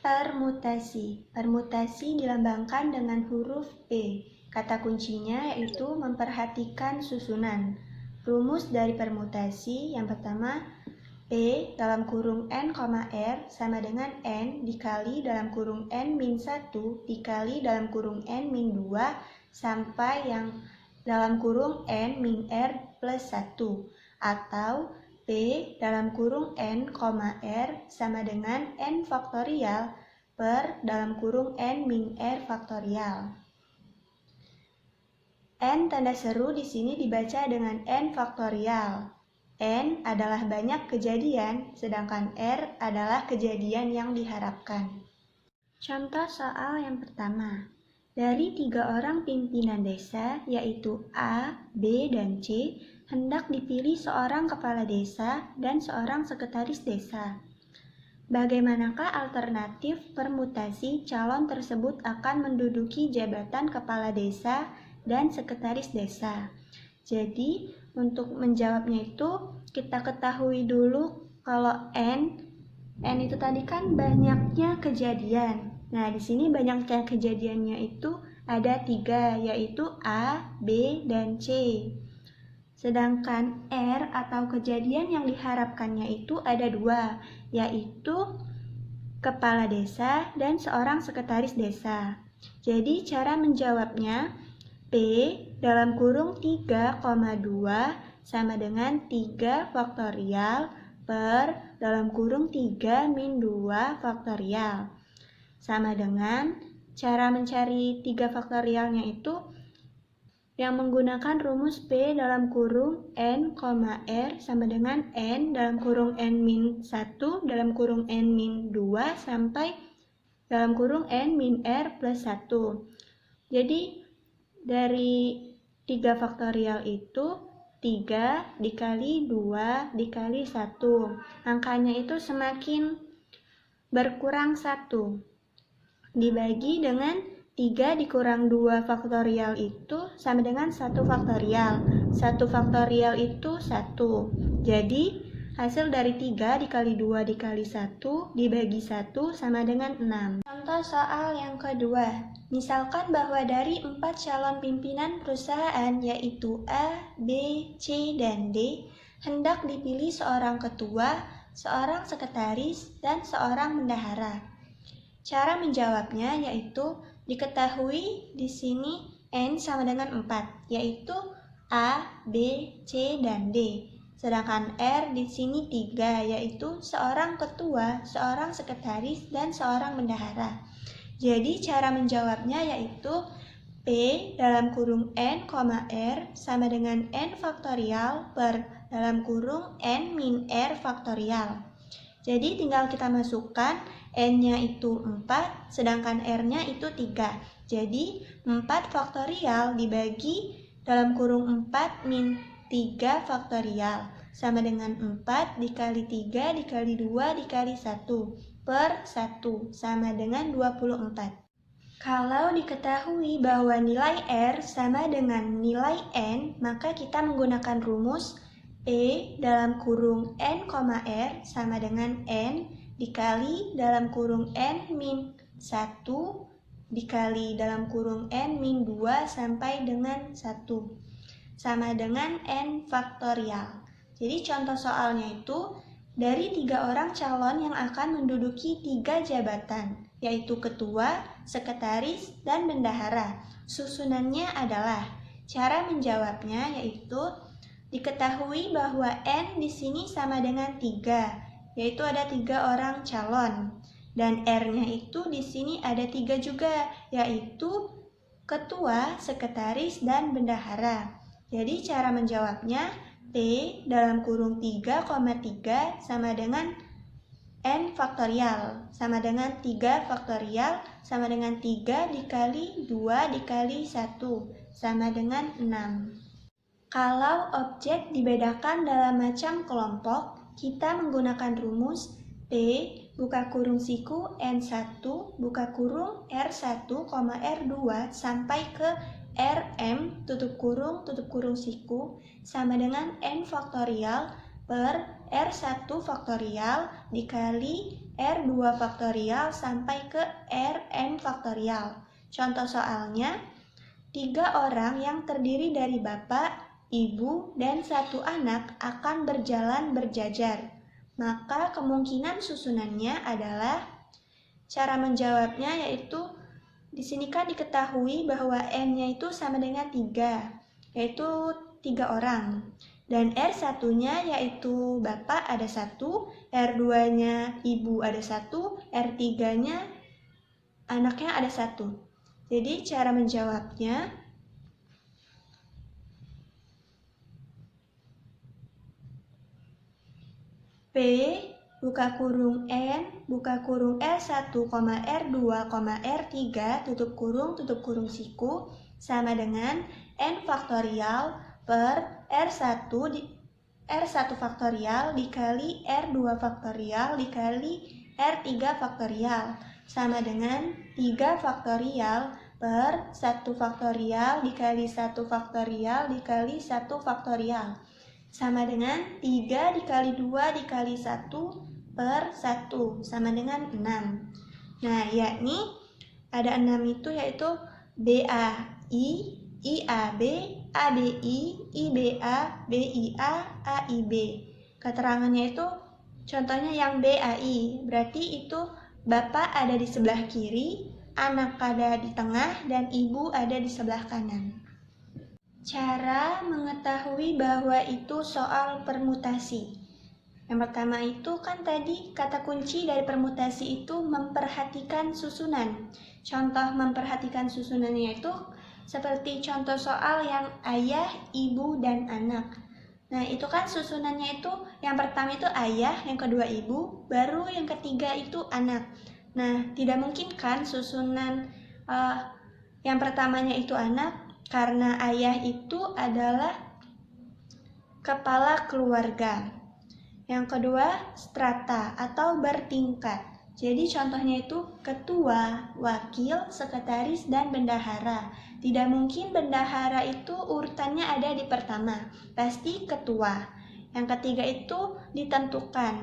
Permutasi. Permutasi dilambangkan dengan huruf P. Kata kuncinya yaitu memperhatikan susunan. Rumus dari permutasi yang pertama, P dalam kurung N, R sama dengan N dikali dalam kurung N min 1 dikali dalam kurung N min 2 sampai yang dalam kurung N min R plus 1. Atau P dalam kurung N, R sama dengan N faktorial per dalam kurung N min R faktorial. N tanda seru di sini dibaca dengan N faktorial. N adalah banyak kejadian, sedangkan R adalah kejadian yang diharapkan. Contoh soal yang pertama. Dari 3 orang pimpinan desa, yaitu A, B, dan C, hendak dipilih seorang kepala desa dan seorang sekretaris desa. Bagaimanakah alternatif permutasi calon tersebut akan menduduki jabatan kepala desa dan sekretaris desa? Jadi, untuk menjawabnya itu kita ketahui dulu kalau N itu tadi kan banyaknya kejadian. Nah, di sini banyaknya kejadiannya itu ada 3, yaitu A, B, dan C. Sedangkan R atau kejadian yang diharapkannya itu ada 2, yaitu kepala desa dan seorang sekretaris desa. Jadi cara menjawabnya P dalam kurung 3,2 sama dengan 3 faktorial per dalam kurung 3 min 2 faktorial. Sama dengan cara mencari 3 faktorialnya itu yang menggunakan rumus P dalam kurung N, R sama dengan N dalam kurung N min 1 dalam kurung N min 2 sampai dalam kurung N min R plus 1. Jadi dari 3 faktorial itu 3 dikali 2 dikali 1. Angkanya itu semakin berkurang 1. Dibagi dengan 3 dikurang 2 faktorial itu sama dengan 1 faktorial. 1 faktorial itu 1. Jadi hasil dari 3 dikali 2 dikali 1 dibagi 1 sama dengan 6. Contoh soal yang kedua. Misalkan bahwa dari 4 calon pimpinan perusahaan yaitu A, B, C, dan D hendak dipilih seorang ketua, seorang sekretaris, dan seorang bendahara. Cara menjawabnya yaitu diketahui di sini N sama dengan 4, yaitu A, B, C, dan D. Sedangkan R di sini 3, yaitu seorang ketua, seorang sekretaris, dan seorang bendahara. Jadi cara menjawabnya yaitu P dalam kurung N, R sama dengan N faktorial per dalam kurung N min R faktorial. Jadi tinggal kita masukkan N-nya itu 4, sedangkan R-nya itu 3. Jadi 4 faktorial dibagi dalam kurung 4 min 3 faktorial sama dengan 4 dikali 3 dikali 2 dikali 1 per 1 sama dengan 24. Kalau diketahui bahwa nilai R sama dengan nilai N, maka kita menggunakan rumus P dalam kurung N, R sama dengan N dikali dalam kurung N min 1 dikali dalam kurung N min 2 sampai dengan 1 sama dengan N faktorial. Jadi contoh soalnya itu dari 3 orang calon yang akan menduduki 3 jabatan, yaitu ketua, sekretaris, dan bendahara. Susunannya adalah cara menjawabnya yaitu diketahui bahwa N di sini sama dengan 3, yaitu ada 3 orang calon. Dan R-nya itu di sini ada 3 juga, yaitu ketua, sekretaris, dan bendahara. Jadi cara menjawabnya P dalam kurung 3,3 sama dengan N faktorial sama dengan 3 faktorial sama dengan 3 dikali 2 dikali 1 sama dengan 6. Kalau objek dibedakan dalam macam kelompok, kita menggunakan rumus P buka kurung siku N1 buka kurung R1, R2 sampai ke Rm tutup kurung siku sama dengan N faktorial per R1 faktorial dikali R2 faktorial sampai ke Rn faktorial. Contoh soalnya, 3 orang yang terdiri dari bapak, ibu, dan 1 anak akan berjalan berjajar. Maka kemungkinan susunannya adalah, cara menjawabnya yaitu, di sini kan diketahui bahwa N-nya itu sama dengan 3, yaitu 3 orang. Dan R1-nya yaitu bapak ada 1, R2-nya ibu ada 1, R3-nya anaknya ada 1. Jadi cara menjawabnya, P buka kurung N buka kurung R1, R2, R3 tutup kurung siku sama dengan N faktorial per R1 faktorial dikali R2 faktorial dikali R3 faktorial sama dengan 3 faktorial per 1 faktorial dikali 1 faktorial dikali 1 faktorial sama dengan 3 dikali 2 dikali 1 per 1 sama dengan 6. Nah, yakni ada 6 itu yaitu BAI, IAB, ABI, IBA, BIA, AIB. Keterangannya itu contohnya yang BAI, berarti itu bapak ada di sebelah kiri, anak ada di tengah, dan ibu ada di sebelah kanan. Cara mengetahui bahwa itu soal permutasi. Yang pertama itu kan tadi kata kunci dari permutasi itu memperhatikan susunan. Contoh memperhatikan susunannya itu seperti contoh soal yang ayah, ibu, dan anak. Nah, itu kan susunannya itu yang pertama itu ayah, yang kedua ibu, baru yang ketiga itu anak. Nah, tidak mungkin kan susunan yang pertamanya itu anak, karena ayah itu adalah kepala keluarga. Yang kedua, strata atau bertingkat. Jadi contohnya itu ketua, wakil, sekretaris, dan bendahara. Tidak mungkin bendahara itu urutannya ada di pertama, pasti ketua. Yang ketiga itu ditentukan.